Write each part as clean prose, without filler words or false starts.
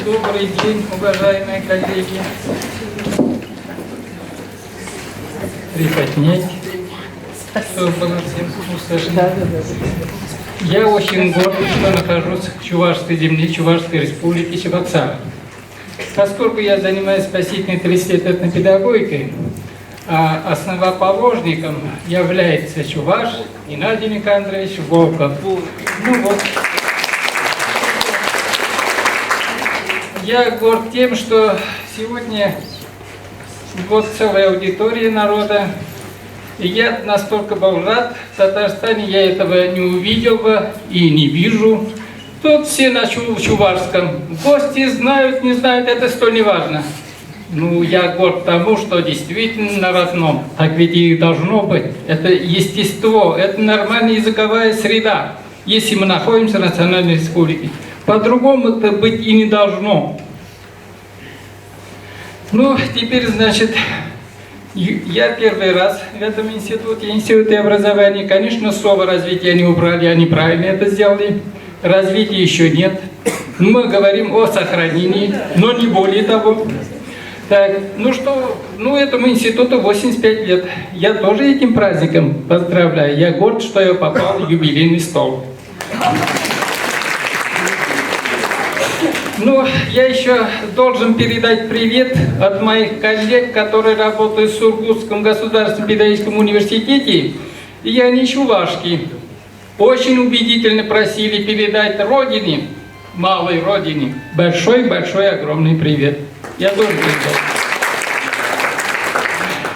Добрый день, уважаемые коллеги. Приподнять, чтобы было всем услышно. Я очень горд, что нахожусь в Чувашской земле, Чувашской республике, Чебоксар. Поскольку я занимаюсь спасительной 30-летней педагогикой, а основоположником является чуваш Геннадий Никандрович Волков. Ну вот. Я горд тем, что сегодня вот целая аудитория народа. И я настолько был рад, в Татарстане я этого не увидел бы и не вижу. Тут все на чувашском. Гости знают, не знают, это столь не важно. Ну, я горд тому, что действительно на родном. Так ведь и должно быть. Это естество, это нормальная языковая среда, если мы находимся в национальной республике. По-другому это быть и не должно. Ну, теперь, значит, я первый раз в этом институте образования. Конечно, слово развития не убрали, они правильно это сделали. Развития еще нет. Мы говорим о сохранении, но не более того. Так, ну что, этому институту 85 лет. Я тоже этим праздником поздравляю. Я горд, что я попал в юбилейный стол. Ну, я еще должен передать привет от моих коллег, которые работают в Сургутском государственном педагогическом университете. И они чувашки. Очень убедительно просили передать родине, малой родине, большой-большой огромный привет. Я тоже передал.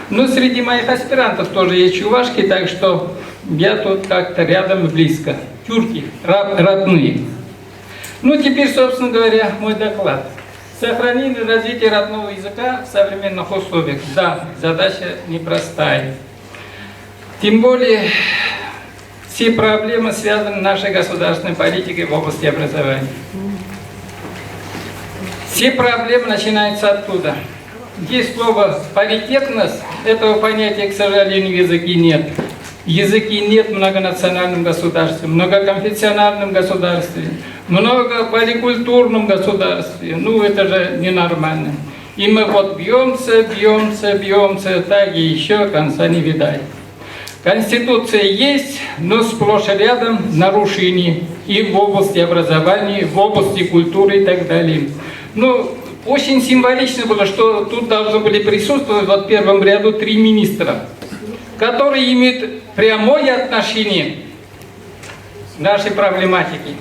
Но среди моих аспирантов тоже есть чувашки, так что я тут как-то рядом и близко. Тюрки, родные. Ну, теперь, собственно говоря, мой доклад. Сохранение и развитие родного языка в современных условиях. Да, задача непростая. Тем более, все проблемы связаны с нашей государственной политикой в области образования. Все проблемы начинаются оттуда. Есть слово «паритетность», этого понятия, к сожалению, в языке нет. Языки нет в многонациональном государстве, многоконфессиональном государстве, многополикультурном государстве. Ну, это же ненормально. И мы вот бьемся, так и еще конца не видать. Конституция есть, но сплошь и рядом нарушения и в области образования, и в области культуры и так далее. Ну, очень символично было, что тут должны были присутствовать вот в первом ряду 3 министра, которые имеют прямое отношение к нашей проблематике.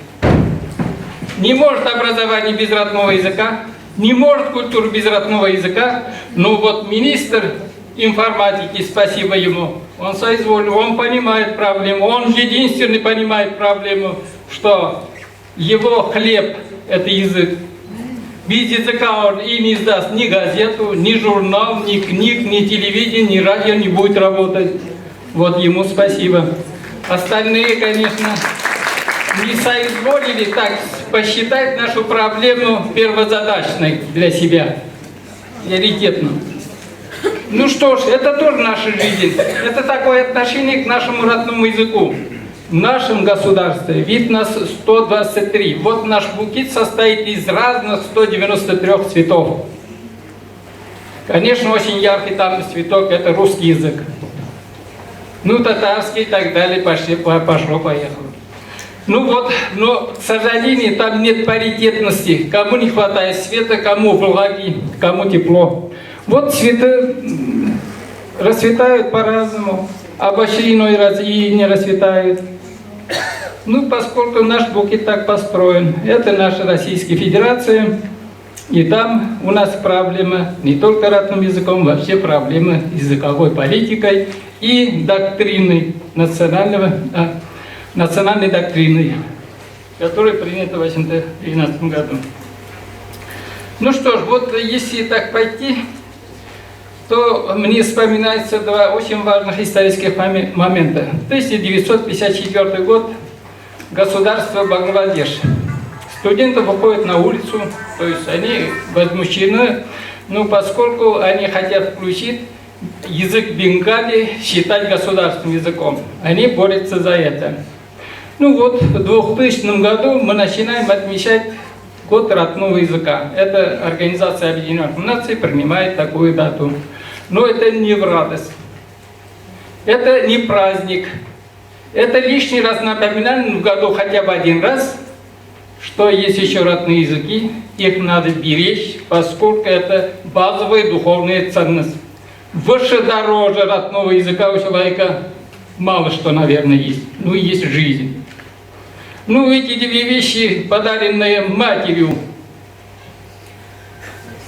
Не может образование без родного языка, не может культура без родного языка. Ну вот министр информатики, спасибо ему, он соизволил, он понимает проблему, он единственный понимает проблему, что его хлеб – это язык. Без языка он и не издаст ни газету, ни журнал, ни книг, ни телевидение, ни радио не будет работать. Вот ему спасибо. Остальные, конечно, не соизволили так посчитать нашу проблему первозадачной для себя, приоритетную. Ну что ж, это тоже наша жизнь. Это такое отношение к нашему родному языку. В нашем государстве вид нас 123. Вот наш букет состоит из разных 193 цветов. Конечно, очень яркий там цветок – это русский язык. Ну, татарский и так далее, пошло-поехало. Ну вот, но, к сожалению, там нет паритетности. Кому не хватает света, кому влаги, кому тепло. Вот цветы расцветают по-разному, а большие иной раз и не расцветают. Ну, поскольку наш букет так построен, это наша Российская Федерация, и там у нас проблемы не только родным языком, вообще проблемы языковой политикой и доктриной национальной доктриной, которая принята в 2013 году. Ну что ж, вот если так пойти, то мне вспоминаются 2 очень важных исторических момента. 1954 год, государство Бангладеш. Студенты выходят на улицу, то есть они возмущены, ну, поскольку они хотят включить язык бенгали, считать государственным языком. Они борются за это. Ну вот, в 2000 году мы начинаем отмечать год родного языка. Это Организация Объединенных Наций принимает такую дату. Но это не в радость. Это не праздник. Это лишний раз напоминаем в году хотя бы один раз, что есть еще родные языки, их надо беречь, поскольку это базовая духовная ценность. Выше дороже родного языка у человека мало что, наверное, есть. Ну, есть жизнь. Ну, эти две вещи, подаренные матерью,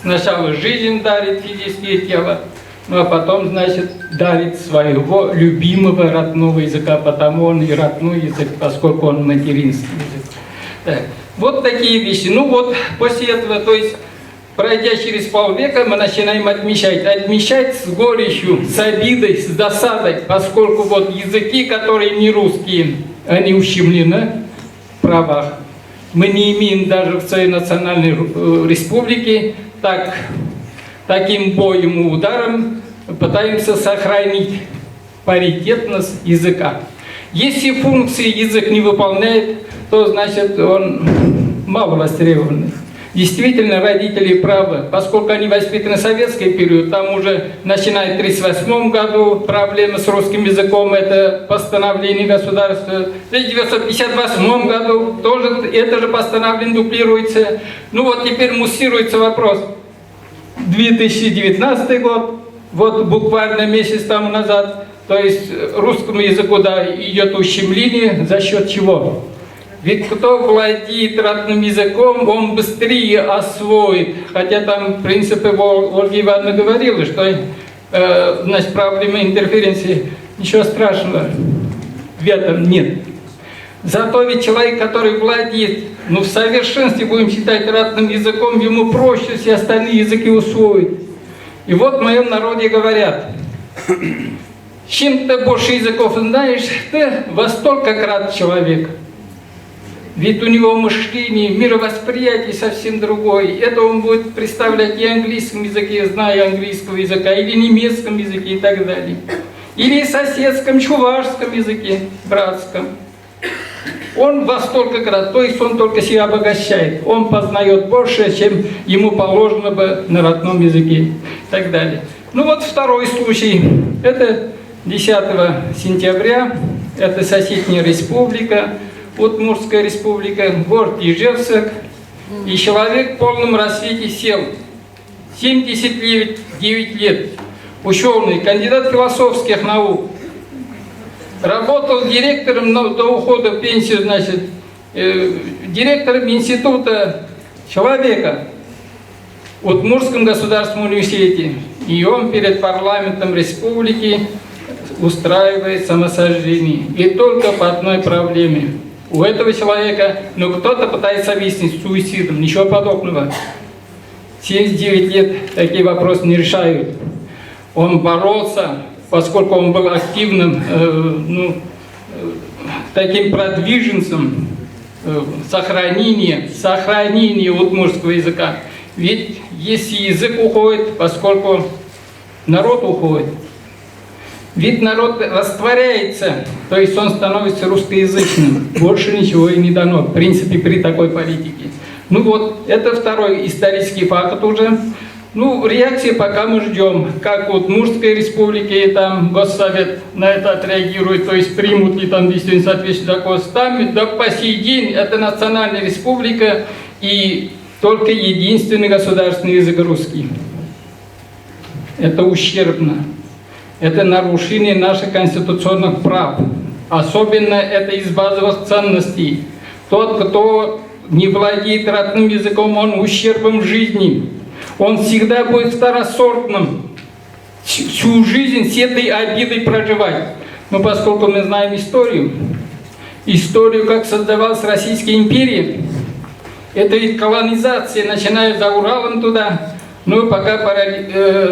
сначала жизнь дарит физическое тело, ну, а потом, значит, дарит своего любимого родного языка, потому он и родной язык, поскольку он материнский язык. Так. Вот такие вещи. Ну вот, после этого, то есть, пройдя через полвека, мы начинаем отмечать. Отмечать с горечью, с обидой, с досадой, поскольку вот языки, которые не русские, они ущемлены в правах. Мы не имеем даже в своей национальной республике таким боем и ударом пытаемся сохранить паритетность языка. Если функции язык не выполняет, то значит он мало востребованный. Действительно, родители правы, поскольку они воспитаны в советский период, там уже начиная в 1938 году проблемы с русским языком, это постановление государства. В 1958 году тоже это же постановление дублируется. Ну вот теперь муссируется вопрос. 2019 год, вот буквально месяц тому назад, то есть русскому языку, да, идет ущемление, за счет чего? Ведь кто владеет родным языком, он быстрее освоит. Хотя там принципы Ольга Ивановна говорила, что значит, проблемы интерференции, ничего страшного в этом нет. Зато ведь человек, который владеет, ну в совершенстве будем считать родным языком, ему проще все остальные языки усвоить. И вот в моем народе говорят, чем ты больше языков знаешь, ты во столько крат человек. Ведь у него мышление, мировосприятие совсем другое. Это он будет представлять и английском языке, зная английского языка, или немецком языке и так далее. Или соседском, чувашском языке, братском. Он во столько крат, то есть он только себя обогащает. Он познает больше, чем ему положено бы на родном языке и так далее. Ну вот второй случай. Это 10 сентября, это соседняя республика, Удмуртская республика, город Ижевск, и человек в полном рассвете сел, 79 лет, ученый, кандидат философских наук, работал директором до ухода в пенсию, значит, директором института человека в Удмуртском государственном университете, и он перед парламентом республики устраивает самосожжение, и только по одной проблеме. У этого человека, ну кто-то пытается объяснить суицидом, ничего подобного. 79 лет такие вопросы не решают. Он боролся, поскольку он был активным, таким продвиженцем сохранения удмуртского языка. Ведь если язык уходит, поскольку народ уходит, ведь народ растворяется, то есть он становится русскоязычным. Больше ничего и не дано, в принципе, при такой политике. Ну вот, это второй исторический факт уже. Ну, реакции пока мы ждем, как вот Удмуртской республике, там Госсовет на это отреагирует, то есть примут ли там действительно соответствующий закон. Там, да, по сей день это национальная республика и только единственный государственный язык русский. Это ущербно. Это нарушение наших конституционных прав. Особенно это из базовых ценностей. Тот, кто не владеет родным языком, он ущербен жизни. Он всегда будет второсортным. Всю жизнь с этой обидой проживать. Но поскольку мы знаем историю, как создавалась Российская империя, это ведь колонизация, начиная за Уралом туда, ну пока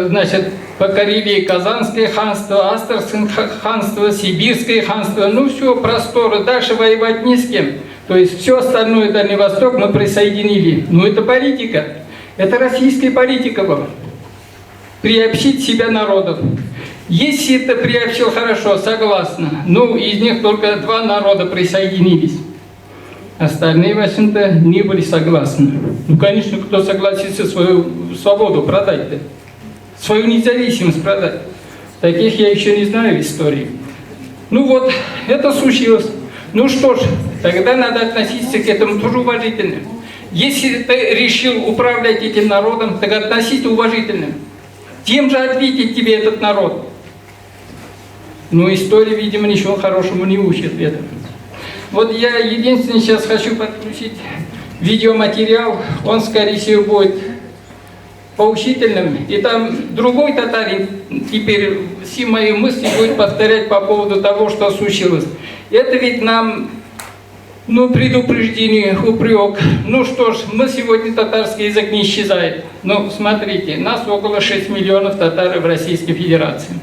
значит, покорили Казанское ханство, Астраханское ханство, Сибирское ханство, ну все, просторы, дальше воевать не с кем. То есть все остальное Дальний Восток мы присоединили. Ну это политика, это российская политика была. Приобщить себя народов. Если это приобщил хорошо, согласна, ну из них только 2 народа присоединились. Остальные, в общем-то, не были согласны. Ну, конечно, кто согласится свою свободу продать-то? Свою независимость продать? Таких я еще не знаю в истории. Ну вот, это случилось. Ну что ж, тогда надо относиться к этому тоже уважительно. Если ты решил управлять этим народом, так относись уважительно. Тем же ответит тебе этот народ. Но история, видимо, ничего хорошему не учит в этом. Вот я единственное сейчас хочу подключить видеоматериал. Он, скорее всего, будет поучительным. И там другой татарин теперь все мои мысли будет повторять по поводу того, что случилось. Это ведь нам, ну, предупреждение, упрек. Ну что ж, мы сегодня татарский язык не исчезает. Ну, смотрите, нас около 6 миллионов татар в Российской Федерации.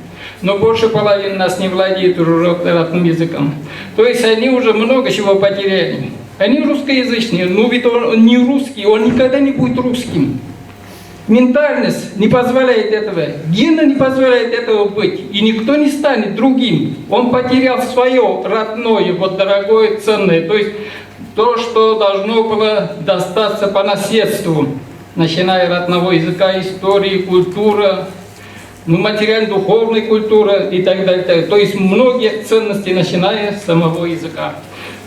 Но больше половины нас не владеет уже родным языком. То есть они уже много чего потеряли. Они русскоязычные, но ведь он не русский, он никогда не будет русским. Ментальность не позволяет этого, гены не позволяет этого быть, и никто не станет другим. Он потерял свое родное, вот дорогое, ценное, то есть то, что должно было достаться по наследству, начиная от родного языка, истории, культура, ну, материально-духовная культура и так далее. То есть многие ценности, начиная с самого языка.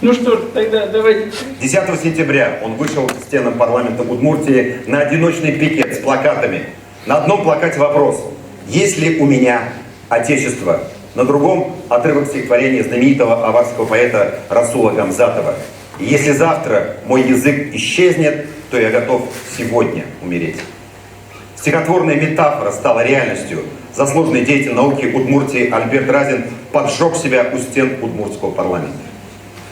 Ну что ж, тогда давайте... 10 сентября он вышел к стенам парламента Удмуртии на одиночный пикет с плакатами. На одном плакате вопрос: «Есть ли у меня отечество?» На другом отрывок стихотворения знаменитого аварского поэта Расула Гамзатова: «Если завтра мой язык исчезнет, то я готов сегодня умереть». Стихотворная метафора стала реальностью. Заслуженный деятель науки Удмуртии Альберт Разин поджег себя у стен Удмуртского парламента.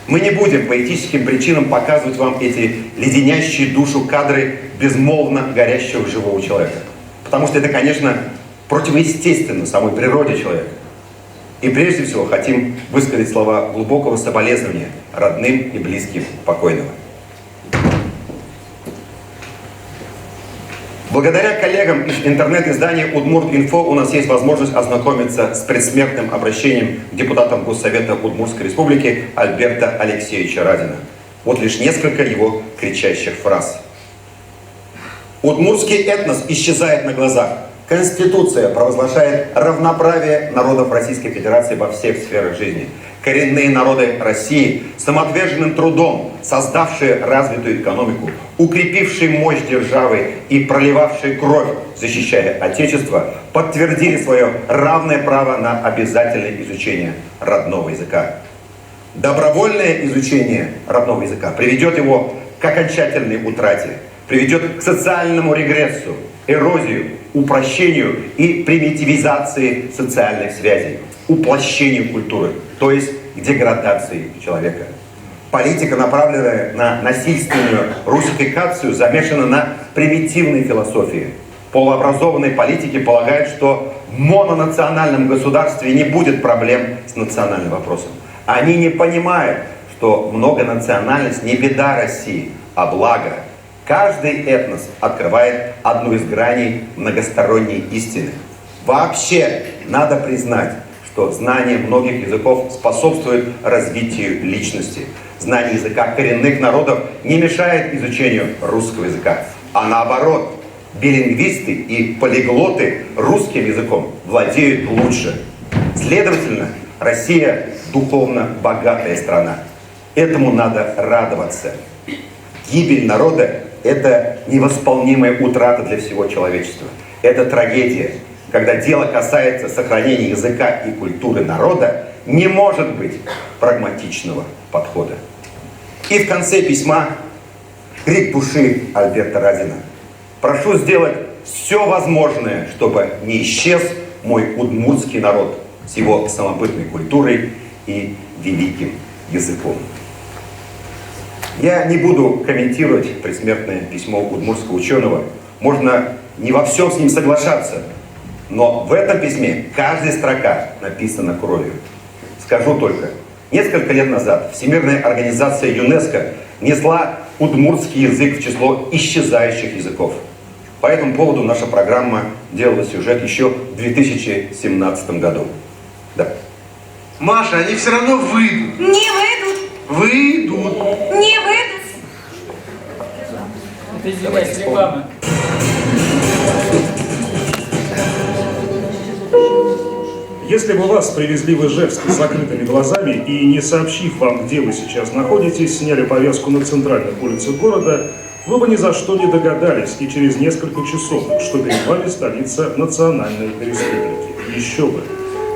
Мы не будем по этическим причинам показывать вам эти леденящие душу кадры безмолвно горящего живого человека. Потому что это, конечно, противоестественно самой природе человека. И прежде всего хотим высказать слова глубокого соболезнования родным и близким покойного. Благодаря коллегам из интернет-издания «Удмурт-Инфо» у нас есть возможность ознакомиться с предсмертным обращением к депутатам Госсовета Удмуртской Республики Альберта Алексеевича Разина. Вот лишь несколько его кричащих фраз. Удмуртский этнос исчезает на глазах. Конституция провозглашает равноправие народов Российской Федерации во всех сферах жизни. Коренные народы России, самоотверженным трудом создавшие развитую экономику, укрепившие мощь державы и проливавшие кровь, защищая Отечество, подтвердили свое равное право на обязательное изучение родного языка. Добровольное изучение родного языка приведет его к окончательной утрате, приведет к социальному регрессу, эрозию, упрощению и примитивизации социальных связей, уплощению культуры, то есть к деградации человека. Политика, направленная на насильственную русификацию, замешана на примитивной философии. Полуобразованные политики полагают, что в мононациональном государстве не будет проблем с национальным вопросом. Они не понимают, что многонациональность не беда России, а благо. Каждый этнос открывает одну из граней многосторонней истины. Вообще надо признать, что знание многих языков способствует развитию личности. Знание языка коренных народов не мешает изучению русского языка, а наоборот, билингвисты и полиглоты русским языком владеют лучше. Следовательно, Россия духовно богатая страна. Этому надо радоваться. Гибель народа – это невосполнимая утрата для всего человечества. Это трагедия. Когда дело касается сохранения языка и культуры народа, не может быть прагматичного подхода. И в конце письма крик души Альберта Разина. Прошу сделать все возможное, чтобы не исчез мой удмуртский народ с его самобытной культурой и великим языком. Я не буду комментировать предсмертное письмо удмуртского ученого. Можно не во всем с ним соглашаться, но в этом письме каждая строка написана кровью. Скажу только, несколько лет назад Всемирная организация ЮНЕСКО внесла удмуртский язык в число исчезающих языков. По этому поводу наша программа делала сюжет еще в 2017 году. Да. Маша, они все равно выйдут. Не выйдут. Выйдут. Не выйдут. Извиняюсь, реклама. Если бы вас привезли в Ижевск с закрытыми глазами и, не сообщив вам, где вы сейчас находитесь, сняли повязку на центральных улицах города, вы бы ни за что не догадались и через несколько часов, что перед вами столица национальной республики. Еще бы.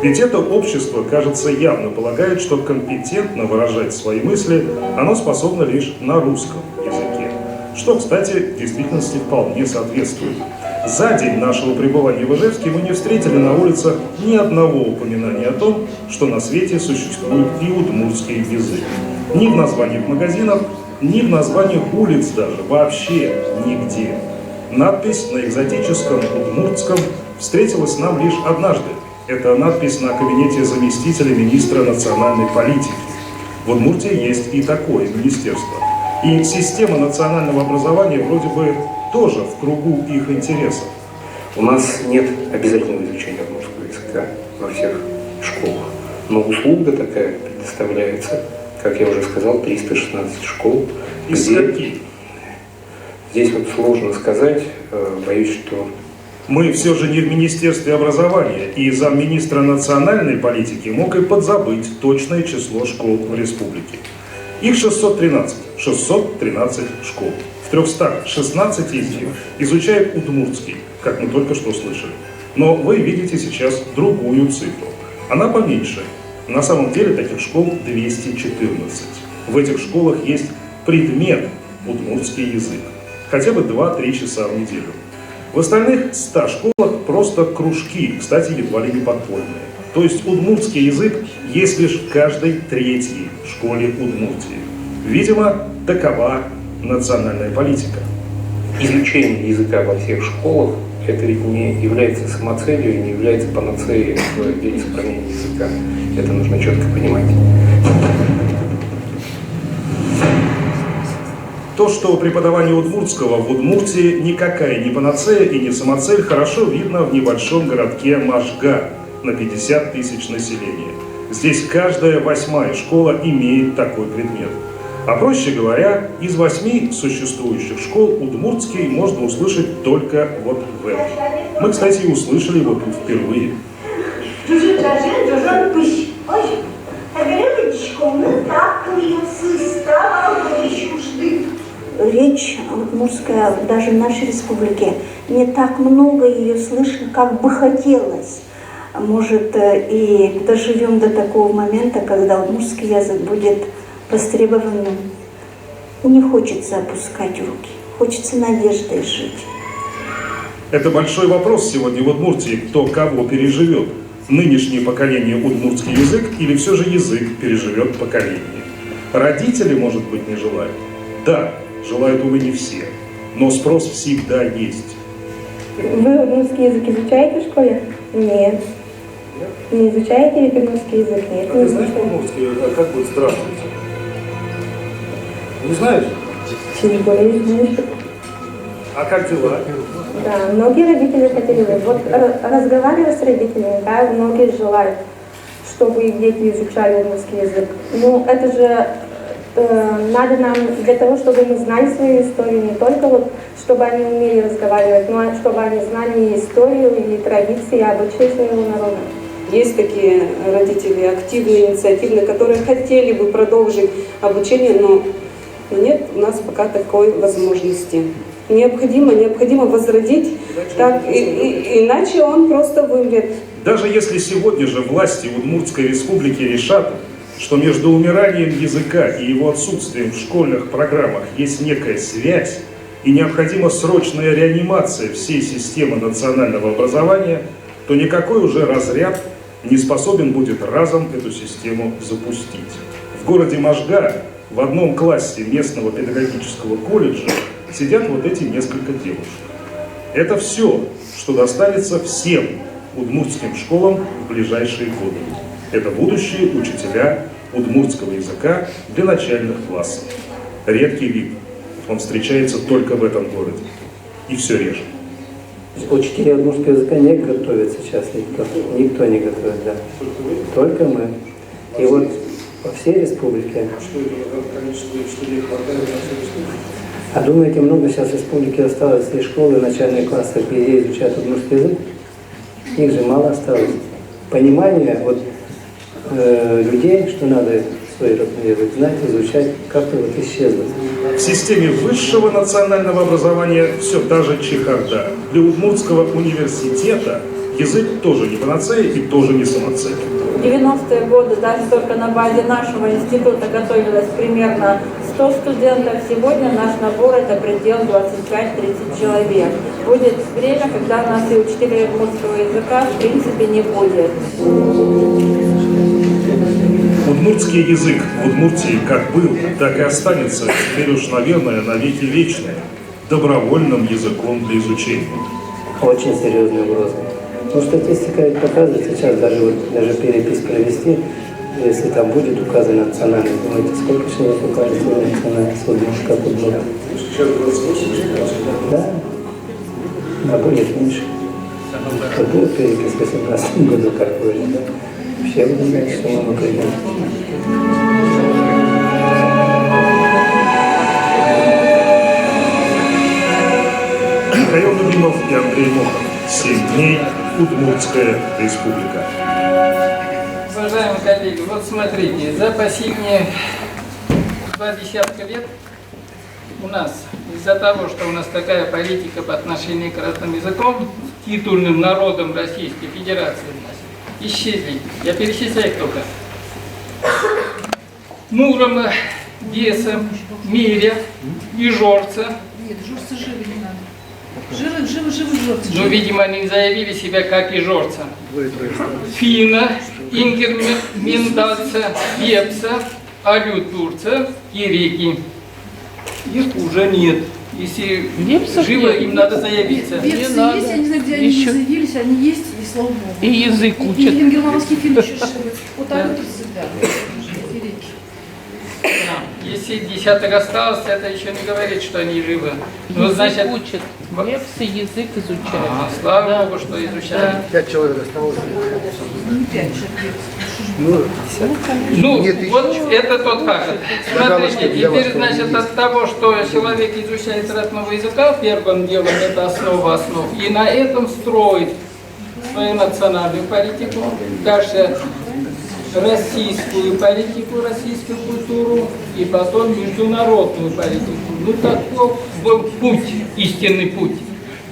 Ведь это общество, кажется, явно полагает, что компетентно выражать свои мысли оно способно лишь на русском языке. Что, кстати, в действительности вполне соответствует. За день нашего пребывания в Ижевске мы не встретили на улицах ни одного упоминания о том, что на свете существует и удмуртский язык. Ни в названиях магазинов, ни в названиях улиц даже, вообще нигде. Надпись на экзотическом удмуртском встретилась нам лишь однажды. Это надпись на кабинете заместителя министра национальной политики. В Удмуртии есть и такое министерство. И система национального образования вроде бы тоже в кругу их интересов. У нас нет обязательного изучения удмуртского языка во всех школах, но услуга такая предоставляется, как я уже сказал, 316 школ. Из каких? Здесь вот сложно сказать, боюсь, что... Мы все же не в Министерстве образования, и замминистра национальной политики мог и подзабыть точное число школ в республике. Их 613. 613 школ. В 316 из них изучают удмуртский, как мы только что слышали. Но вы видите сейчас другую цифру. Она поменьше. На самом деле таких школ 214. В этих школах есть предмет удмуртский язык. Хотя бы 2-3 часа в неделю. В остальных 100 школах просто кружки, кстати, едва ли не подпольные. То есть удмуртский язык есть лишь в каждой третьей школе Удмуртии. Видимо, такова национальная политика. Изучение языка во всех школах – это ведь не является самоцелью и не является панацеей в деле сохранения языка. Это нужно четко понимать. То, что преподавание удмуртского в Удмуртии никакая не панацея и не самоцель, хорошо видно в небольшом городке Можга на 50 тысяч населения. Здесь каждая 8-я школа имеет такой предмет. А проще говоря, из 8 существующих школ удмуртский можно услышать только вот в этом. Мы, кстати, и услышали его тут впервые. Речь удмуртская даже в нашей республике. Не так много ее слышно, как бы хотелось. Может, и доживем до такого момента, когда удмуртский язык будет востребованным. Не хочется опускать руки, хочется надеждой жить. Это большой вопрос сегодня в Удмуртии, кто кого переживет. Нынешнее поколение удмуртский язык или все же язык переживет поколение. Родители, может быть, не желают? Да, желают, увы, не все. Но спрос всегда есть. Вы удмуртский язык изучаете в школе? Нет. Не изучаете ли удмуртский язык? Нет. А ты знаешь удмуртский? А как будет здравствуйте? Не знаешь? Чуть более знаю. А как дела? Да, многие родители хотели бы. Вот разговаривая с родителями, да, многие желают, чтобы их дети изучали удмуртский язык. Ну, это же надо нам для того, чтобы мы знали свою историю, не только вот, чтобы они умели разговаривать, но чтобы они знали и историю, и традиции, и обычаи своего народа. Есть такие родители активные, инициативные, которые хотели бы продолжить обучение, но нет у нас пока такой возможности. Необходимо возродить, так, иначе он просто вымрет. Даже если сегодня же власти Удмуртской республики решат, что между умиранием языка и его отсутствием в школьных программах есть некая связь и необходима срочная реанимация всей системы национального образования, то никакой уже разряд не способен будет разом эту систему запустить. В городе Можга в одном классе местного педагогического колледжа сидят вот эти несколько девушек. Это все, что достанется всем удмуртским школам в ближайшие годы. Это будущие учителя удмуртского языка для начальных классов. Редкий вид. Он встречается только в этом городе. И все реже. Учителей удмуртского языка не готовят сейчас никто. Никто не готовит, да. Только мы. И вот по всей республике. Что это количество учителей хватает на всю республику? А думаете, много сейчас в республике осталось и школы, начальные классы, где изучают удмуртский язык? Их же мало осталось. Понимание вот, людей, что надо свой родной язык знать, изучать, как-то вот исчезло. В системе высшего национального образования все та же чехарда. Для Удмуртского университета язык тоже не панацея и тоже не самоцель. В 90-е годы даже только на базе нашего института готовилось примерно 100 студентов. Сегодня наш набор – это предел 25-30 человек. Будет время, когда у нас и учителей удмуртского языка в принципе не будет. Удмуртский язык в Удмуртии как был, так и останется, теперь уж, наверное, навеки вечное, добровольным языком для изучения. Очень серьезная угроза. Ну, статистика ведь показывает сейчас, даже перепись провести, если там будет указано национальность, думаете, сколько человек укажет национальность, как удмурт? Сейчас 28. Да, а будет меньше. Вот будет перепись в 2018 году, как будет, да? Все будем знать, что мы придем. Михаил Любимов и Андрей Мохов. 7 дней. Удмуртская республика. Уважаемые коллеги, вот смотрите, за последние 20 лет у нас, из-за того, что у нас такая политика по отношению к разным языкам, титульным народам Российской Федерации, исчезли. Я перечисляю только. Мурома, Деса, Миря, Ижорца. Нет, жорца живы не надо. Живы жорцы. Ну, видимо, они заявили себя как Ижорца. Фина, Ингермендальца, Вепса, Алютурца и Реки. Их уже нет. Если живо, им надо заявиться. Вепсы есть, я не знаю, где они не заявились, они есть, и слава Богу. И язык учат. И ингермановский фильм еще живы. Вот Алютурцы, да. И Реки. Если десяток осталось, это еще не говорит, что они живы. Ну, значит, учат. Вепсы язык изучают. Слава Богу, что изучают. 5 человек осталось. Не 5 человек. Ну, вот это тот факт. Смотрите, теперь, значит, от того, что человек изучает родного языка, первым делом это основа основ, и на этом строит свою национальную политику, дальше российскую политику, российскую культуру, и потом международную политику. Ну, такой был путь, истинный путь.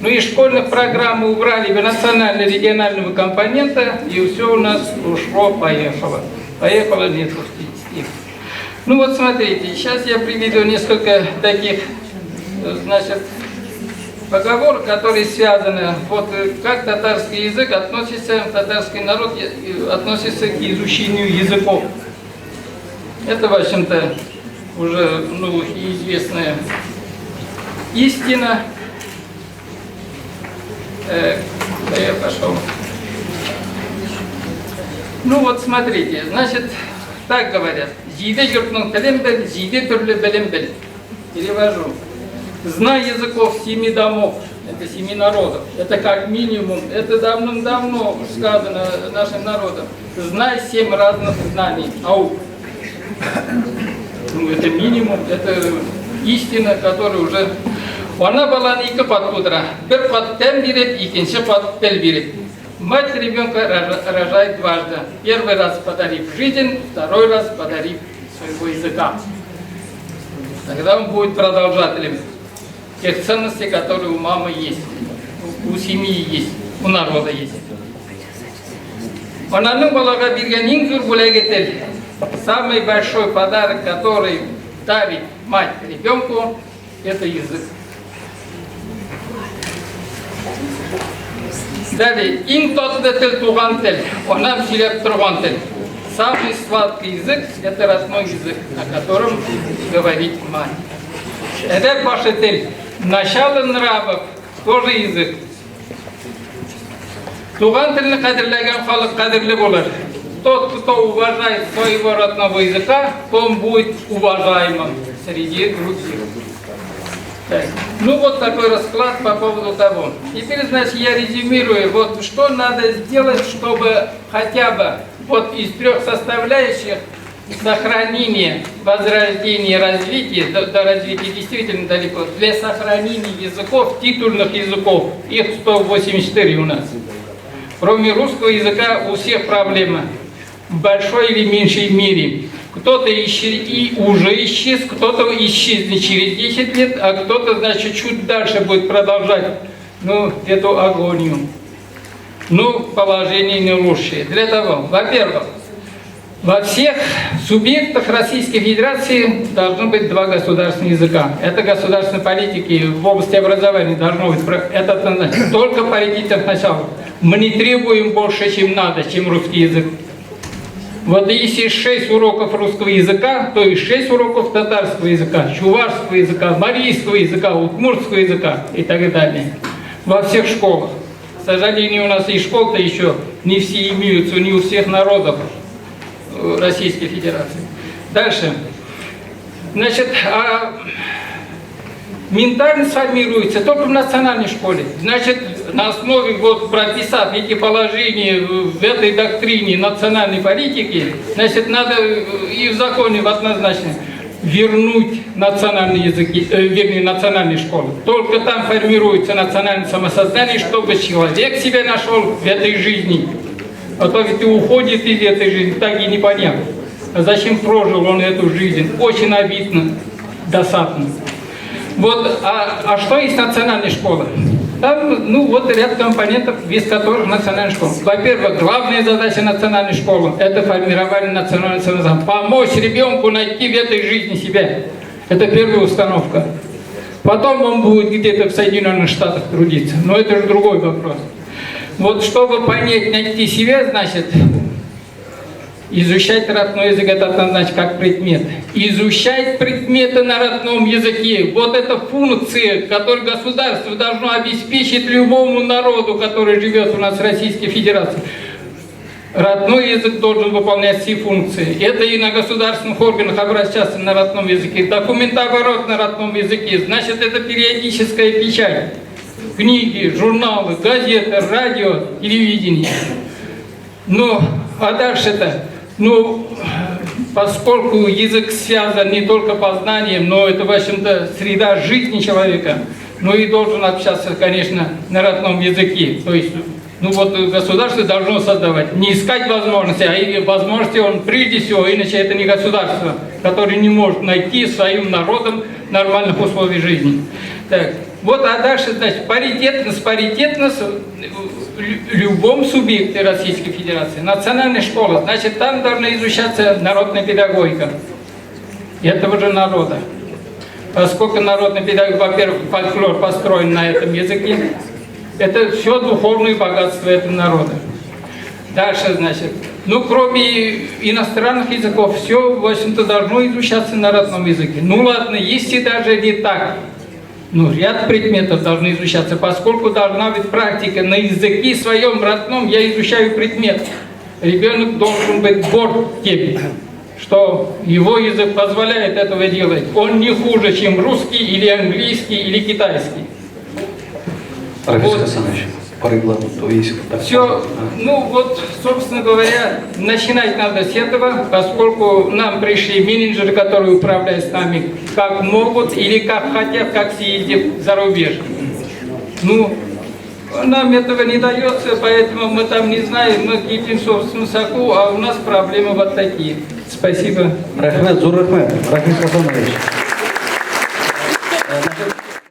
Ну и школьных программ убрали в национально-регионального компонента, и все у нас ушло-поехало. Поехало, нет, стих. Ну вот смотрите, сейчас я приведу несколько таких, значит, поговорок, которые связаны, вот как татарский язык относится, татарский народ относится к изучению языков. Это, в общем-то, уже известная истина. Я пошел. Ну вот смотрите, значит, так говорят. Зиде юртның тілін біл, зиде түрлі білім біл. Перевожу. Знай языков 7 домов, это 7 народов. Это как минимум, это давным-давно сказано нашим народом. Знай 7 разных знаний. Ау. Ну это минимум, это истина, которая уже... Она была не под кудра. Бір под тем берет, икенші под тель берет. Мать ребенка рожает дважды. Первый раз подарив жизнь, второй раз подарив своего языка. Тогда он будет продолжателем тех ценностей, которые у мамы есть, у семьи есть, у народа есть. Самый большой подарок, который дарит мать ребенку, это язык. Далее, интотдетель тугантель, онам силеп тургантель. Самый сладкий язык – это родной язык, на котором говорит мать. Это пашетель. Начало нравов – тоже язык. Тугантельный кадрляган халық кадрлы болар. Тот, кто уважает своего родного языка, он будет уважаемым среди других. Так. Ну вот такой расклад по поводу того. Теперь, значит, я резюмирую, вот что надо сделать, чтобы хотя бы вот из 3 составляющих сохранения, возрождения, развития, до развития действительно далеко, для сохранения языков, титульных языков, их 184 у нас. Кроме русского языка у всех проблема, в большой или меньшей мере. Кто-то уже исчез, кто-то исчезнет через 10 лет, а кто-то, значит, чуть дальше будет продолжать, эту агонию. Положение не лучшее. Для того, во-первых, во всех субъектах Российской Федерации должно быть 2 государственных языка. Это государственной политики в области образования должно быть. Это только паритетных началов. Мы не требуем больше, чем надо, чем русский язык. Вот если 6 уроков русского языка, то и 6 уроков татарского языка, чувашского языка, марийского языка, удмуртского языка и так далее. Во всех школах. К сожалению, у нас и школ-то еще не все имеются, не у всех народов Российской Федерации. Дальше. Значит, ментальность формируется только в национальной школе. Значит, на основе прописав эти положения в этой доктрине национальной политики, значит, надо и в законе однозначно вернуть национальные языки, национальные школы. Только там формируется национальное самосознание, чтобы человек себя нашел в этой жизни. А то ведь и уходит из этой жизни, так и непонятно. А зачем прожил он эту жизнь? Очень обидно, досадно. А что есть национальная школа? Там, ряд компонентов, без которых национальная школа. Во-первых, главная задача национальной школы – это формирование национального самосознания. Помочь ребенку найти в этой жизни себя. Это первая установка. Потом он будет где-то в Соединенных Штатах трудиться. Но это же другой вопрос. Чтобы понять, найти себя, значит, изучать родной язык, это однозначно как предмет. Изучать предметы на родном языке. Это функция, которую государство должно обеспечить любому народу, который живет у нас в Российской Федерации. Родной язык должен выполнять все функции. Это и на государственных органах обращаться на родном языке. Документооборот на родном языке. Значит, это периодическая печать. Книги, журналы, газеты, радио, телевидение. А дальше-то, поскольку язык связан не только познанием, но это, в общем-то, среда жизни человека, и должен общаться, конечно, на родном языке. То есть, государство должно создавать, не искать возможности, а и возможности он прежде всего, иначе это не государство, которое не может найти своим народом нормальных условий жизни. Так. А дальше, значит, паритетность в любом субъекте Российской Федерации. Национальная школа, значит, там должна изучаться народная педагогика этого же народа. Поскольку народный педагог, во-первых, фольклор построен на этом языке, это все духовное богатство этого народа. Дальше, значит, кроме иностранных языков, все, в общем-то, должно изучаться на родном языке. Ладно, если даже не так, ряд предметов должны изучаться, поскольку должна быть практика на языке своем родном, я изучаю предмет. Ребенок должен быть горд тем, что его язык позволяет этого делать. Он не хуже, чем русский, или английский, или китайский. Профессор Хасанович, по регламенту, если так. Все, собственно говоря, начинать надо с этого, поскольку нам пришли менеджеры, которые управляют с нами как могут или как хотят, как съездив за рубеж. Нам этого не дается, поэтому мы там не знаем, мы кипим в собственном соку, а у нас проблемы такие. Спасибо. Рахмет, Зур Рахмет, Рахмет Хасанович.